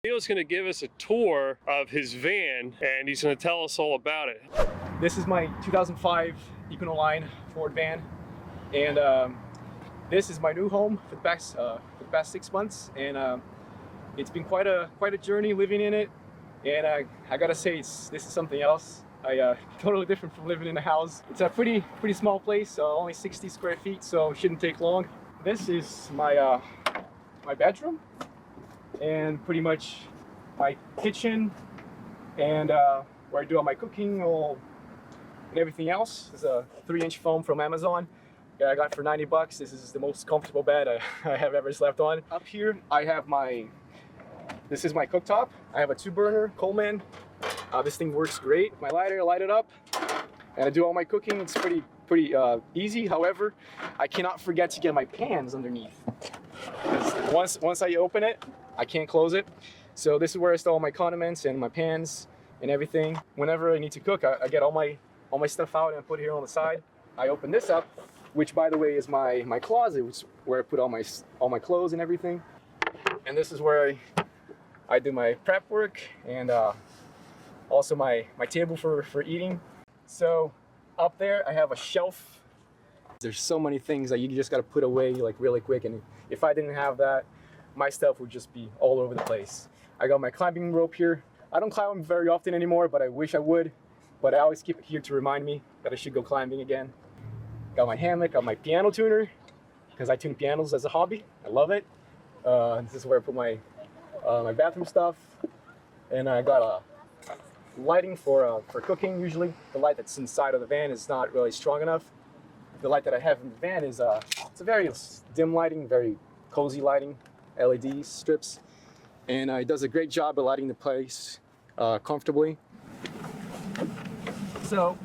Neil's going to give us a tour of his van, and he's going to tell us all about it. This is my 2005 Econoline Ford van, and this is my new home for the past 6 months, and it's been quite a journey living in it. And I gotta say, this is something else. Totally different from living in a house. It's a pretty small place, only 60 square feet, so it shouldn't take long. This is my my bedroom, and pretty much my kitchen, and where I do all my cooking and everything else. This is a 3-inch foam from Amazon. I got it for 90 bucks. This is the most comfortable bed I have ever slept on. Up here I have this is my cooktop. I have a 2-burner Coleman. This thing works great. My lighter, I light it up, and I do all my cooking. It's pretty easy. However, I cannot forget to get my pans underneath. Once I open it, I can't close it. So this is where I store all my condiments and my pans and everything. Whenever I need to cook, I get all my stuff out and put it here on the side. I open this up, which by the way is my closet, which is where I put all my clothes and everything. And this is where I do my prep work, and also my table for eating. So up there I have a shelf. There's so many things that you just gotta put away like really quick, and if I didn't have that, my stuff would just be all over the place. I got my climbing rope here. I don't climb very often anymore, but I wish I would. But I always keep it here to remind me that I should go climbing again. Got my hammock, got my piano tuner, because I tune pianos as a hobby. I love it. This is where I put my bathroom stuff, and I got lighting for cooking. Usually the light that's inside of the van is not really strong enough. The light that I have in the van is it's a very dim lighting, very cozy lighting, LED strips, and it does a great job of lighting the place comfortably. So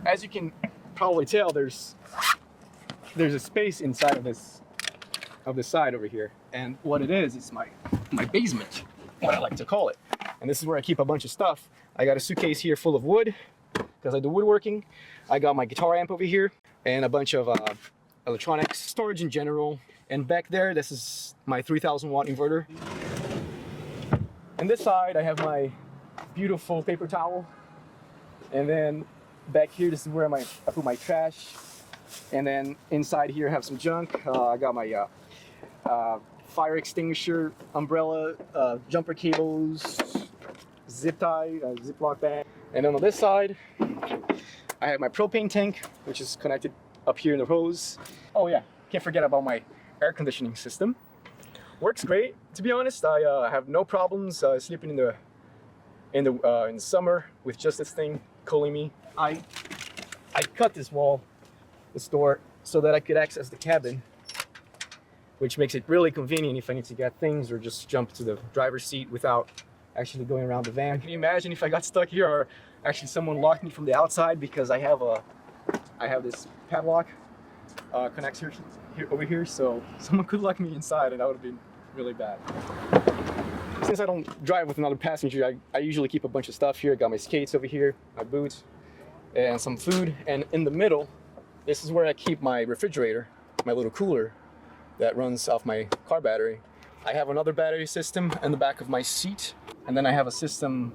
as you can probably tell, there's a space inside of this side over here, and what it is, it's my basement, what I like to call it. And this is where I keep a bunch of stuff. I got a suitcase here full of wood because I do woodworking. I got my guitar amp over here and a bunch of electronics, storage in general. And back there, this is my 3,000 watt inverter. And this side, I have my beautiful paper towel. And then back here, this is where I put my trash. And then inside here, I have some junk. I got my fire extinguisher, umbrella, jumper cables, zip tie, Ziploc bag. And then on this side, I have my propane tank, which is connected up here in the hose. Oh yeah, can't forget about my air conditioning system. Works great, to be honest. I have no problems sleeping in the summer with just this thing cooling me. I cut this wall, this door, so that I could access the cabin, which makes it really convenient if I need to get things or just jump to the driver's seat without actually going around the van. Can you imagine if I got stuck here, or actually someone locked me from the outside, because I have this padlock connects here over here, so someone could lock me inside, and that would have been really bad. Since I don't drive with another passenger, I usually keep a bunch of stuff here. I got my skates over here, my boots, and some food. And in the middle, this is where I keep my refrigerator, my little cooler that runs off my car battery. I have another battery system in the back of my seat, and then I have a system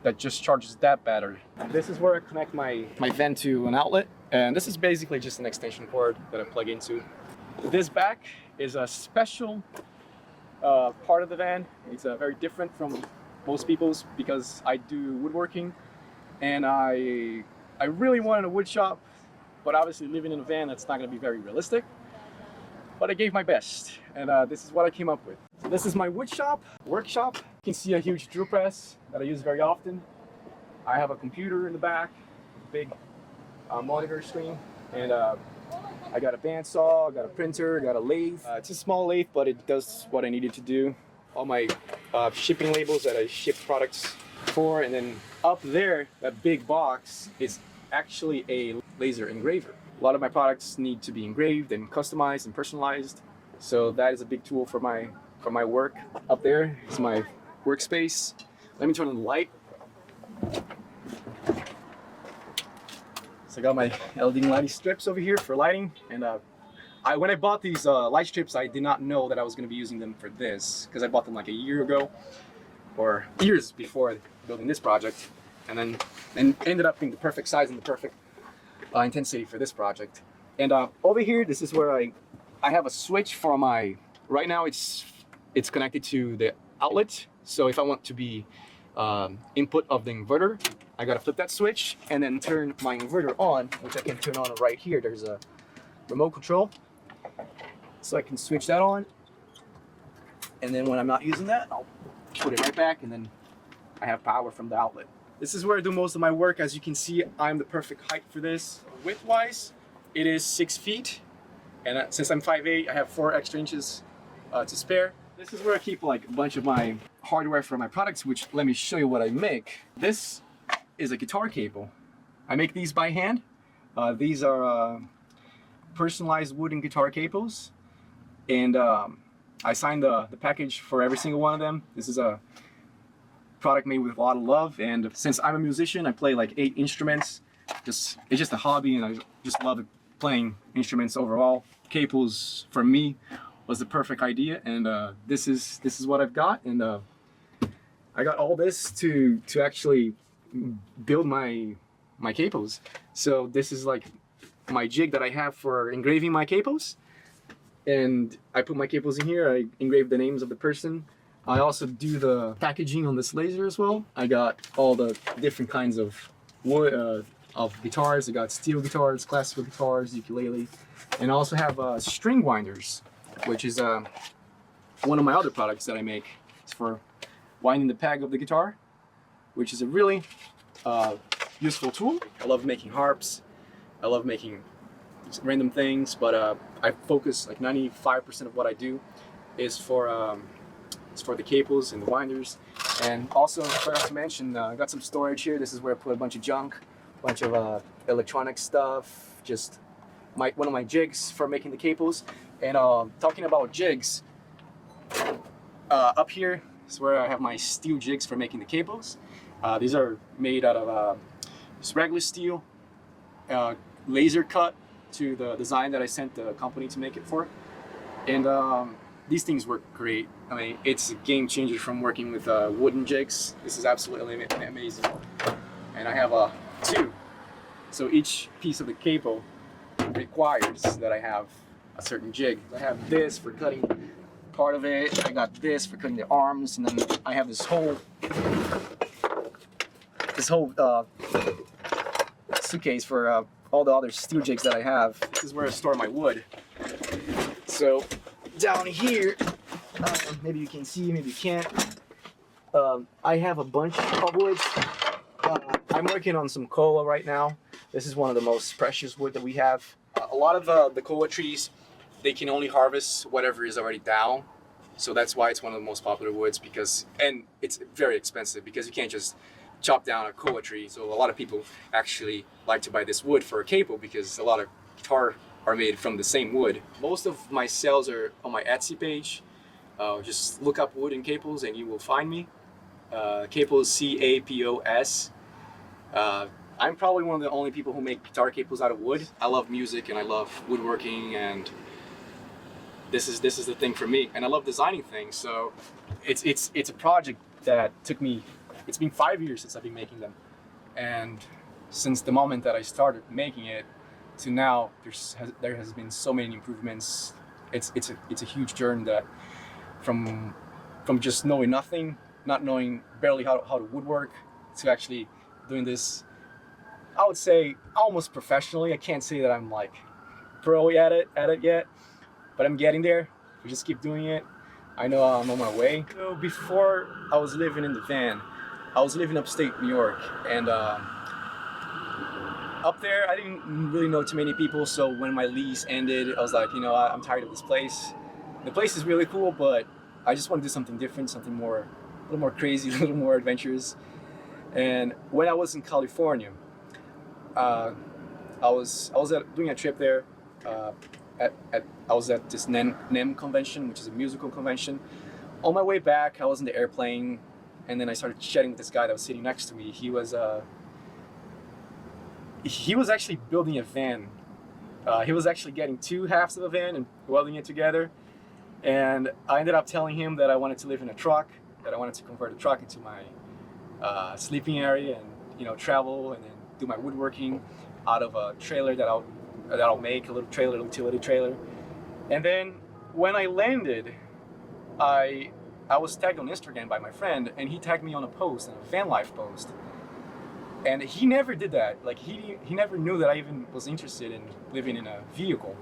that just charges that battery. And this is where I connect my van to an outlet, and this is basically just an extension cord that I plug into. This back is a special part of the van. It's very different from most people's because I do woodworking, and I really wanted a wood shop, but obviously living in a van, that's not going to be very realistic. But I gave my best, and this is what I came up with. So this is my wood shop, workshop. You can see a huge drill press that I use very often. I have a computer in the back, big monitor screen, and I got a bandsaw, I got a printer, I got a lathe. It's a small lathe, but it does what I needed to do. All my shipping labels that I ship products for, and then up there, that big box is actually a laser engraver. A lot of my products need to be engraved and customized and personalized, so that is a big tool for my work. Up there is my workspace. Let me turn on the light. So I got my LED lighting strips over here for lighting, and when I bought these light strips, I did not know that I was going to be using them for this, because I bought them like a year ago. or years before building this project, and then ended up being the perfect size and the perfect intensity for this project. And over here, this is where I have a switch for my, right now it's connected to the outlet. So if I want to be input of the inverter, I gotta flip that switch and then turn my inverter on, which I can turn on right here. There's a remote control, so I can switch that on. And then when I'm not using that, I'll put it right back, and then I have power from the outlet. This is where I do most of my work. As you can see, I'm the perfect height for this. Width-wise, it is 6 feet, and since I'm 5'8", I have 4 extra inches to spare. This is where I keep like a bunch of my hardware for my products, which let me show you what I make. This is a guitar cable. I make these by hand. These are personalized wooden guitar cables, and I signed the package for every single one of them. This is a product made with a lot of love, and since I'm a musician, I play like 8 instruments. It's just a hobby, and I just love playing instruments overall. Cables for me was the perfect idea, and this is what I've got, and I got all this to actually build my cables. So this is like my jig that I have for engraving my cables, and I put my cables in here. I engrave the names of the person. I also do the packaging on this laser as well. I got all the different kinds of wood of guitars. I got steel guitars, classical guitars, ukulele, and I also have string winders, which is one of my other products that I make. It's for winding the peg of the guitar, which is a really useful tool. I love making harps. I love making random things, but I focus like 95% of what I do is for the cables and the winders. And also, I forgot to mention, I got some storage here. This is where I put a bunch of junk, a bunch of electronic stuff, just one of my jigs for making the cables. And talking about jigs, up here is where I have my steel jigs for making the cables. These are made out of just regular steel, laser cut to the design that I sent the company to make it for. And these things work great. I mean, it's a game changer from working with wooden jigs. This is absolutely amazing. And I have 2. So each piece of the cable requires that I have a certain jig. I have this for cutting part of it. I got this for cutting the arms, and then I have this whole suitcase for all the other steel jigs that I have. This is where I store my wood. So down here, maybe you can see, maybe you can't. I have a bunch of woods. I'm working on some koa right now. This is one of the most precious wood that we have. A lot of the koa trees, they can only harvest whatever is already down. So that's why it's one of the most popular woods, and it's very expensive because you can't just chop down a koa tree. So a lot of people actually like to buy this wood for a cable because a lot of guitar are made from the same wood. Most of my sales are on my Etsy page. Just look up wooden cables and you will find me. Capos, C-A-P-O-S. I'm probably one of the only people who make guitar cables out of wood. I love music and I love woodworking, and this is the thing for me. And I love designing things, so it's a project that took me. It's been 5 years since I've been making them, and since the moment that I started making it to now, there has been so many improvements. It's a huge journey that from just knowing nothing, not knowing barely how to woodwork, to actually doing this, I would say almost professionally. I can't say that I'm like pro at it yet, but I'm getting there. We just keep doing it. I know I'm on my way. So before I was living in the van, I was living upstate New York, and up there I didn't really know too many people. So when my lease ended, I was like, you know, I'm tired of this place. The place is really cool, but I just want to do something different, something more, a little more crazy, a little more adventurous. And when I was in California, I was doing a trip there. I was at this NEM convention, which is a musical convention. On my way back, I was in the airplane, and then I started chatting with this guy that was sitting next to me. He was actually building a van. He was actually getting 2 halves of a van and welding it together. And I ended up telling him that I wanted to live in a truck. that I wanted to convert the truck into my sleeping area and, you know, travel and then do my woodworking out of a trailer that I'll make, a little trailer, utility trailer. And then when I landed, I was tagged on Instagram by my friend, and he tagged me on a post, a VANLIFE post. And he never did that. Like he never knew that I even was interested in living in a vehicle.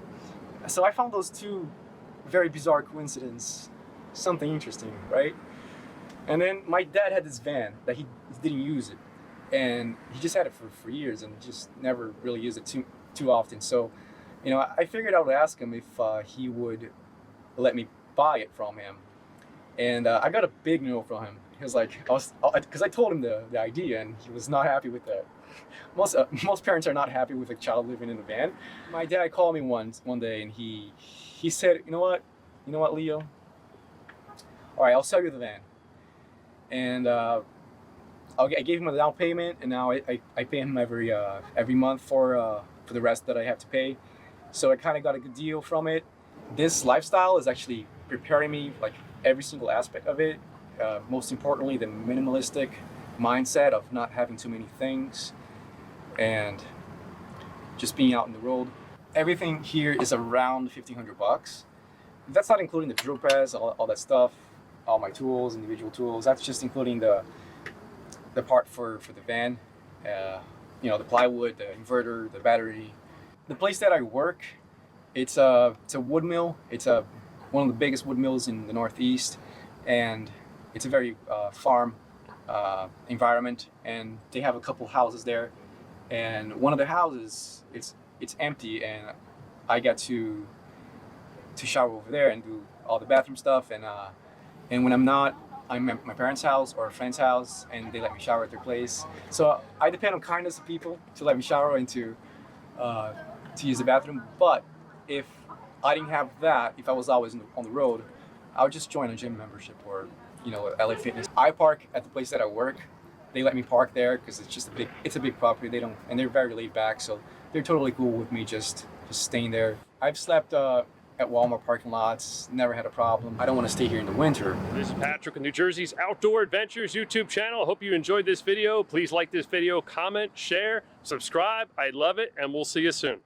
So I found those two very bizarre coincidences something interesting, right? And then my dad had this van that he didn't use it, and he just had it for years and just never really used it too often. So, you know, I figured I would ask him if he would let me buy it from him. And I got a big no from him. He was like, because I told him the idea, and he was not happy with that. Most parents are not happy with a child living in a van. My dad called me one day, and he said, you know what, Leo? All right, I'll sell you the van. And I gave him a down payment, and now I pay him every month for the rest that I have to pay. So I kind of got a good deal from it. This lifestyle is actually preparing me like every single aspect of it. Most importantly, the minimalistic mindset of not having too many things and just being out in the road. Everything here is around $1,500. That's not including the drill press, all that stuff, all my tools, individual tools. That's just including the part for the van, you know, the plywood, the inverter, the battery. The place that I work, it's a wood mill. It's one of the biggest wood mills in the Northeast, and it's a very farm environment. And they have a couple houses there, and one of the houses it's empty, and I get to shower over there and do all the bathroom stuff. And when I'm not, I'm at my parents' house or a friend's house, and they let me shower at their place. So I depend on kindness of people to let me shower and to use the bathroom. But if I didn't have that, if I was always on the road, I would just join a gym membership or, you know, LA Fitness. I park at the place that I work. They let me park there because it's a big property. And they're very laid back, so they're totally cool with me just staying there. I've slept at Walmart parking lots, never had a problem. I don't want to stay here in the winter. This is Patrick with New Jersey's Outdoor Adventures YouTube channel. I hope you enjoyed this video. Please like this video, comment, share, subscribe. I love it, and we'll see you soon.